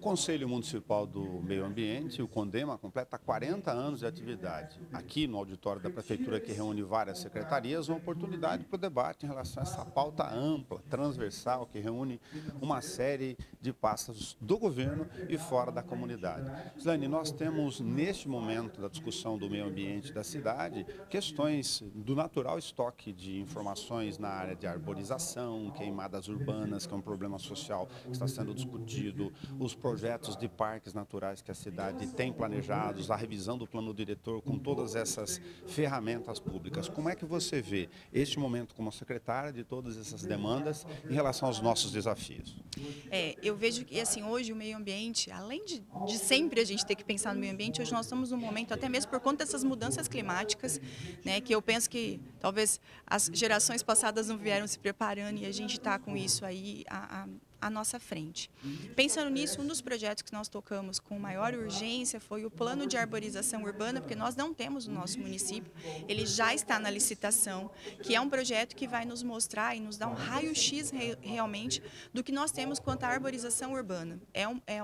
Conselho Municipal do Meio Ambiente, o CONDEMA, completa 40 anos de atividade. Aqui no auditório da Prefeitura, que reúne várias secretarias, uma oportunidade para o debate em relação a essa pauta ampla, transversal, que reúne uma série de pastas do governo e fora da comunidade. Slane, nós temos, neste momento da discussão do meio ambiente da cidade, questões do natural estoque de informações na área de arborização, queimadas urbanas, que é um problema social que está sendo discutido, os projetos de parques naturais que a cidade tem planejados, a revisão do plano diretor com todas essas ferramentas públicas. Como é que você vê este momento como secretária de todas essas demandas em relação aos nossos desafios? Eu vejo que assim, hoje o meio ambiente, além de sempre a gente ter que pensar no meio ambiente, hoje nós estamos num momento, até mesmo por conta dessas mudanças climáticas, né, que eu penso que talvez as gerações passadas não vieram se preparando e a gente está com isso aí à nossa frente. Pensando nisso, um dos projetos que nós tocamos com maior urgência foi o plano de arborização urbana, porque nós não temos no nosso município, ele já está na licitação, que é um projeto que vai nos mostrar e nos dar um raio-x realmente do que nós temos quanto à arborização urbana.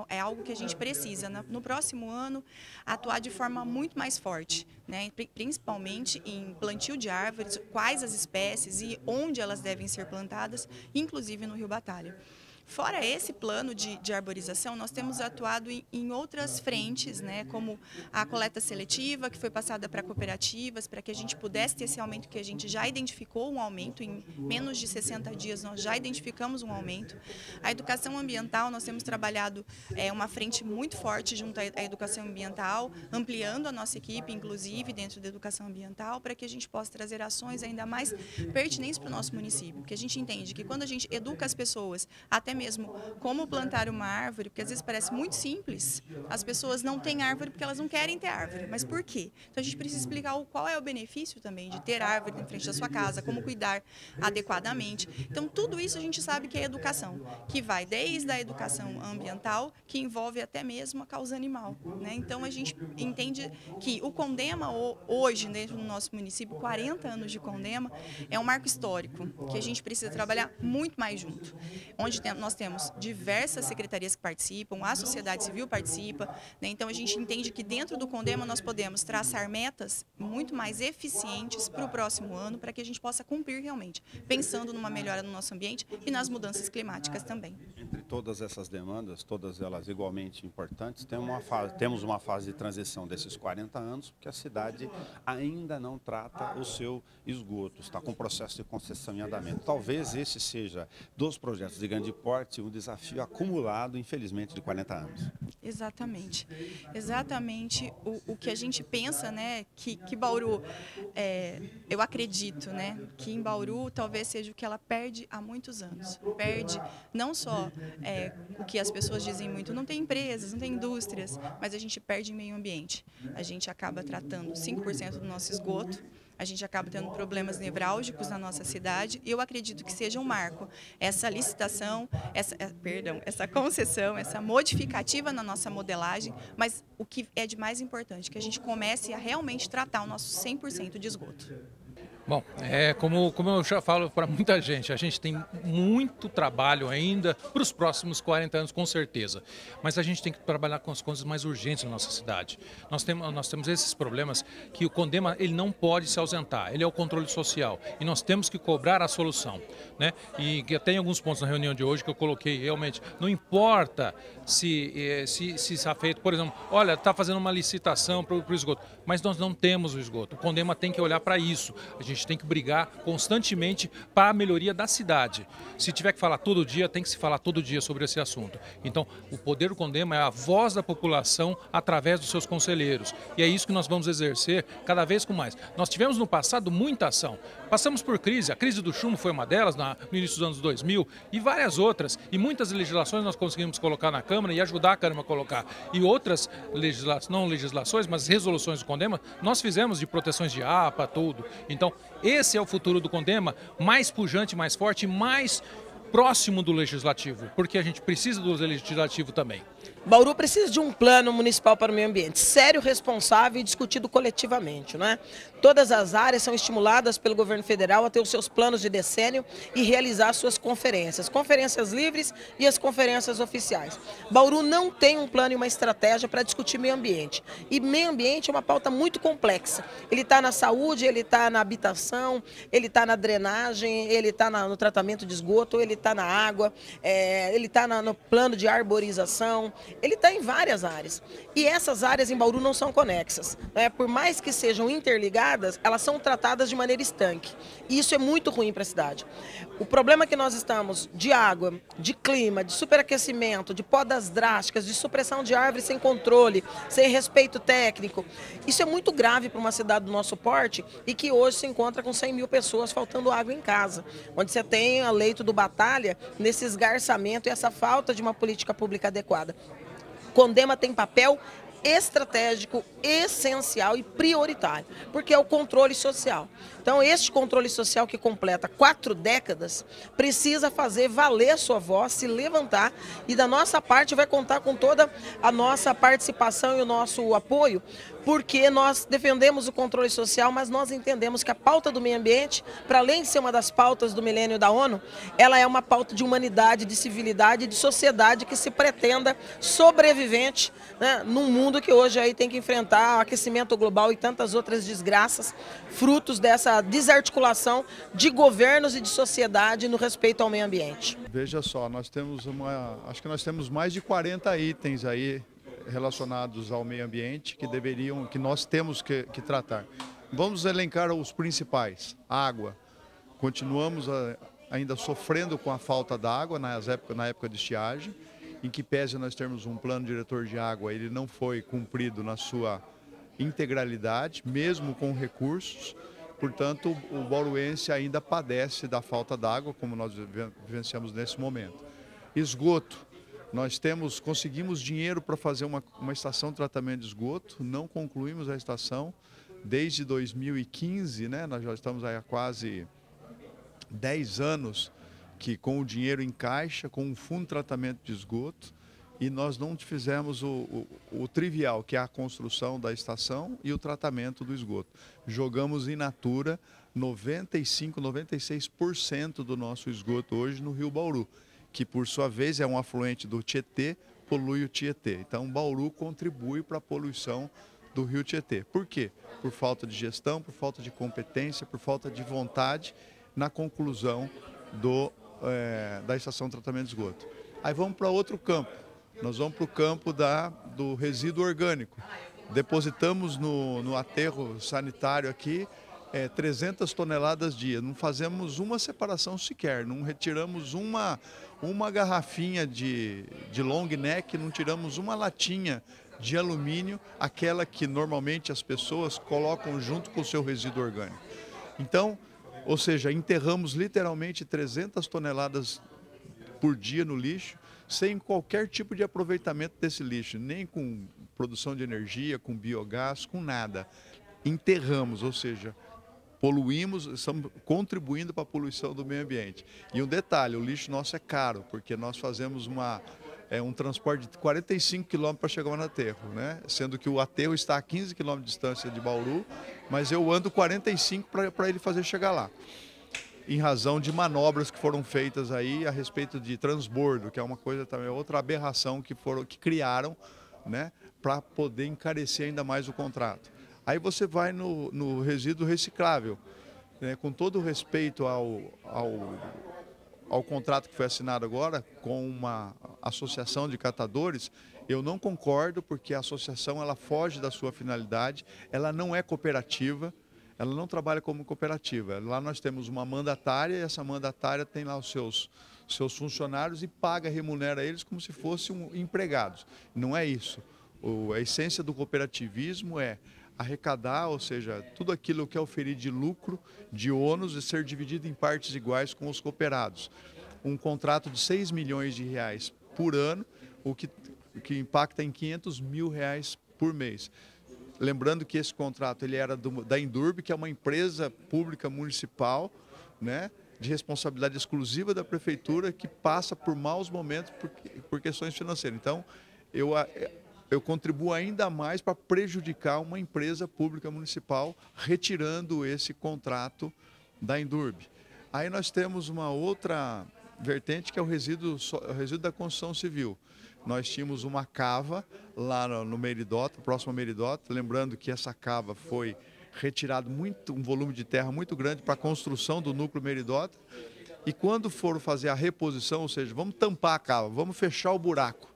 É algo que a gente precisa, no próximo ano, atuar de forma muito mais forte, né? Principalmente em plantio de árvores, quais as espécies e onde elas devem ser plantadas, inclusive no Rio Batalha. Fora esse plano de arborização, nós temos atuado em outras frentes, né, como a coleta seletiva, que foi passada para cooperativas, para que a gente pudesse ter esse aumento, que a gente já identificou um aumento, em menos de 60 dias nós já identificamos um aumento. A educação ambiental, nós temos trabalhado uma frente muito forte junto à educação ambiental, ampliando a nossa equipe, inclusive, dentro da educação ambiental, para que a gente possa trazer ações ainda mais pertinentes para o nosso município, porque a gente entende que quando a gente educa as pessoas, até mesmo como plantar uma árvore, porque às vezes parece muito simples, as pessoas não têm árvore porque elas não querem ter árvore, mas por quê? Então a gente precisa explicar qual é o benefício também de ter árvore em frente da sua casa, como cuidar adequadamente. Então tudo isso a gente sabe que é educação, que vai desde a educação ambiental, que envolve até mesmo a causa animal, né? Então a gente entende que o CONDEMA hoje, dentro do nosso município, 40 anos de CONDEMA, é um marco histórico, que a gente precisa trabalhar muito mais junto, onde nós temos diversas secretarias que participam, a sociedade civil participa, né? Então a gente entende que dentro do CONDEMA nós podemos traçar metas muito mais eficientes para o próximo ano, para que a gente possa cumprir realmente, pensando numa melhora no nosso ambiente e nas mudanças climáticas também. Entre todas essas demandas, todas elas igualmente importantes, temos uma fase de transição desses 40 anos, porque a cidade ainda não trata o seu esgoto, está com o processo de concessão em andamento. Talvez esse seja, dos projetos de grande porte, um desafio acumulado, infelizmente, de 40 anos. Exatamente. Exatamente o que a gente pensa, né, que Bauru, eu acredito, né, que em Bauru talvez seja o que ela perde há muitos anos. Perde não só o que as pessoas dizem muito, não tem empresas, não tem indústrias, mas a gente perde em meio ambiente. A gente acaba tratando 5% do nosso esgoto, a gente acaba tendo problemas nevrálgicos na nossa cidade e eu acredito que seja um marco essa licitação, essa concessão, essa modificativa na nossa modelagem, mas o que é de mais importante, que a gente comece a realmente tratar o nosso 100% de esgoto. Bom, como eu já falo para muita gente, a gente tem muito trabalho ainda para os próximos 40 anos, com certeza. Mas a gente tem que trabalhar com as coisas mais urgentes na nossa cidade. Nós temos esses problemas que o CONDEMA ele não pode se ausentar, ele é o controle social e nós temos que cobrar a solução, né? E tem alguns pontos na reunião de hoje que eu coloquei realmente, não importa se está feito, por exemplo, olha, está fazendo uma licitação para o esgoto, mas nós não temos o esgoto. O CONDEMA tem que olhar para isso. A gente tem que brigar constantemente para a melhoria da cidade. Se tiver que falar todo dia, tem que se falar todo dia sobre esse assunto. Então, o poder do CONDEMA é a voz da população através dos seus conselheiros. E é isso que nós vamos exercer cada vez com mais. Nós tivemos no passado muita ação. Passamos por crise, a crise do chumbo foi uma delas no início dos anos 2000 e várias outras. E muitas legislações nós conseguimos colocar na Câmara e ajudar a Câmara a colocar. E outras não legislações, mas resoluções do CONDEMA, nós fizemos de proteções de APA, tudo. Então, esse é o futuro do CONDEMA, mais pujante, mais forte, mais próximo do Legislativo, porque a gente precisa do Legislativo também. Bauru precisa de um plano municipal para o meio ambiente, sério, responsável e discutido coletivamente, não é? Todas as áreas são estimuladas pelo governo federal a ter os seus planos de decênio e realizar suas conferências livres e as conferências oficiais. Bauru não tem um plano e uma estratégia para discutir meio ambiente. E meio ambiente é uma pauta muito complexa. Ele está na saúde, ele está na habitação, ele está na drenagem, ele está no tratamento de esgoto, ele está na água, ele está no plano de arborização, ele está em várias áreas. E essas áreas em Bauru não são conexas, né? Por mais que sejam interligadas, elas são tratadas de maneira estanque. E isso é muito ruim para a cidade. O problema que nós estamos de água, de clima, de superaquecimento, de podas drásticas, de supressão de árvores sem controle, sem respeito técnico, isso é muito grave para uma cidade do nosso porte e que hoje se encontra com 100 mil pessoas faltando água em casa, onde você tem a leito do Batalha nesse esgarçamento e essa falta de uma política pública adequada. Condema tem papel estratégico, essencial e prioritário, porque é o controle social. Então, este controle social que completa 4 décadas precisa fazer valer a sua voz, se levantar, e da nossa parte vai contar com toda a nossa participação e o nosso apoio, porque nós defendemos o controle social, mas nós entendemos que a pauta do meio ambiente, para além de ser uma das pautas do milênio da ONU, ela é uma pauta de humanidade, de civilidade, de sociedade que se pretenda sobrevivente, né, num mundo que hoje aí tem que enfrentar o aquecimento global e tantas outras desgraças, frutos dessa desarticulação de governos e de sociedade no respeito ao meio ambiente. Veja só, acho que nós temos mais de 40 itens aí relacionados ao meio ambiente que nós temos que tratar. Vamos elencar os principais. Água. Continuamos ainda sofrendo com a falta d'água na época de estiagem, em que pese nós termos um plano diretor de água, ele não foi cumprido na sua integralidade, mesmo com recursos. Portanto, o bauruense ainda padece da falta d'água, como nós vivenciamos nesse momento. Esgoto. Nós conseguimos dinheiro para fazer uma estação de tratamento de esgoto, não concluímos a estação desde 2015, né? Nós já estamos aí há quase 10 anos que com o dinheiro em caixa, com um fundo de tratamento de esgoto, e nós não fizemos o trivial, que é a construção da estação e o tratamento do esgoto. Jogamos in natura 95, 96% do nosso esgoto hoje no Rio Bauru, que por sua vez é um afluente do Tietê, polui o Tietê. Então Bauru contribui para a poluição do Rio Tietê. Por quê? Por falta de gestão, por falta de competência, por falta de vontade na conclusão da estação de tratamento de esgoto. Aí vamos para outro campo. Nós vamos para o campo do resíduo orgânico. Depositamos no aterro sanitário aqui 300 toneladas dia. Não fazemos uma separação sequer, não retiramos uma garrafinha de long neck, não tiramos uma latinha de alumínio, aquela que normalmente as pessoas colocam junto com o seu resíduo orgânico. Então, ou seja, enterramos literalmente 300 toneladas por dia no lixo, sem qualquer tipo de aproveitamento desse lixo, nem com produção de energia, com biogás, com nada. Enterramos, ou seja, poluímos, estamos contribuindo para a poluição do meio ambiente. E um detalhe, o lixo nosso é caro, porque nós fazemos um transporte de 45 quilômetros para chegar no aterro, né? Sendo que o aterro está a 15 quilômetros de distância de Bauru, mas eu ando 45 para ele fazer chegar lá. Em razão de manobras que foram feitas aí a respeito de transbordo, que é uma coisa também, outra aberração que criaram, né, para poder encarecer ainda mais o contrato. Aí você vai no resíduo reciclável, né, com todo o respeito ao contrato que foi assinado agora com uma associação de catadores, eu não concordo, porque a associação ela foge da sua finalidade, ela não é cooperativa, ela não trabalha como cooperativa. Lá nós temos uma mandatária e essa mandatária tem lá os seus funcionários e remunera eles como se fossem empregados. Não é isso. A essência do cooperativismo é arrecadar, ou seja, tudo aquilo que é oferir de lucro, de ônus, e ser dividido em partes iguais com os cooperados. Um contrato de 6 milhões de reais por ano, o que impacta em 500 mil reais por mês. Lembrando que esse contrato ele era da Indurb, que é uma empresa pública municipal, né, de responsabilidade exclusiva da prefeitura, que passa por maus momentos por questões financeiras. Então, eu contribuo ainda mais para prejudicar uma empresa pública municipal retirando esse contrato da Endurb. Aí nós temos uma outra vertente que é o resíduo da construção civil. Nós tínhamos uma cava lá no Meridota, próximo a Meridota, lembrando que essa cava foi retirado um volume de terra muito grande para a construção do núcleo Meridota. E quando for fazer a reposição, ou seja, vamos tampar a cava, vamos fechar o buraco.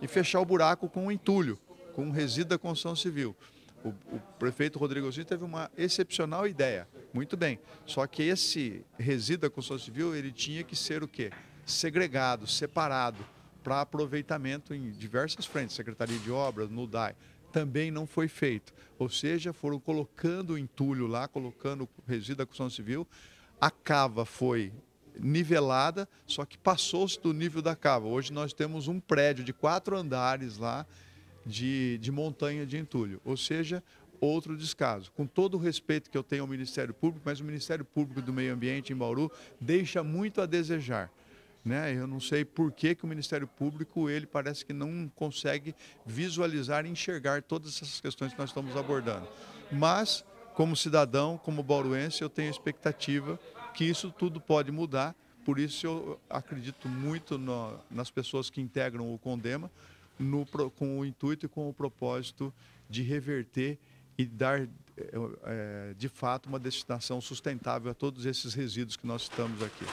E fechar o buraco com um entulho, com um resíduo da construção civil. O prefeito Rodrigo Osíris teve uma excepcional ideia, muito bem. Só que esse resíduo da construção civil, ele tinha que ser o quê? Segregado, separado, para aproveitamento em diversas frentes, Secretaria de Obras, NUDAI. Também não foi feito. Ou seja, foram colocando o entulho lá, colocando o resíduo da construção civil, a cava foi nivelada, só que passou-se do nível da cava. Hoje nós temos um prédio de 4 andares lá de montanha de entulho, ou seja, outro descaso. Com todo o respeito que eu tenho ao Ministério Público, mas o Ministério Público do Meio Ambiente em Bauru deixa muito a desejar. Né? Eu não sei por que o Ministério Público, ele parece que não consegue visualizar e enxergar todas essas questões que nós estamos abordando. Mas, como cidadão, como bauruense, eu tenho expectativa que isso tudo pode mudar. Por isso eu acredito muito nas pessoas que integram o CONDEMA, com o intuito e com o propósito de reverter e dar, de fato, uma destinação sustentável a todos esses resíduos que nós estamos aqui.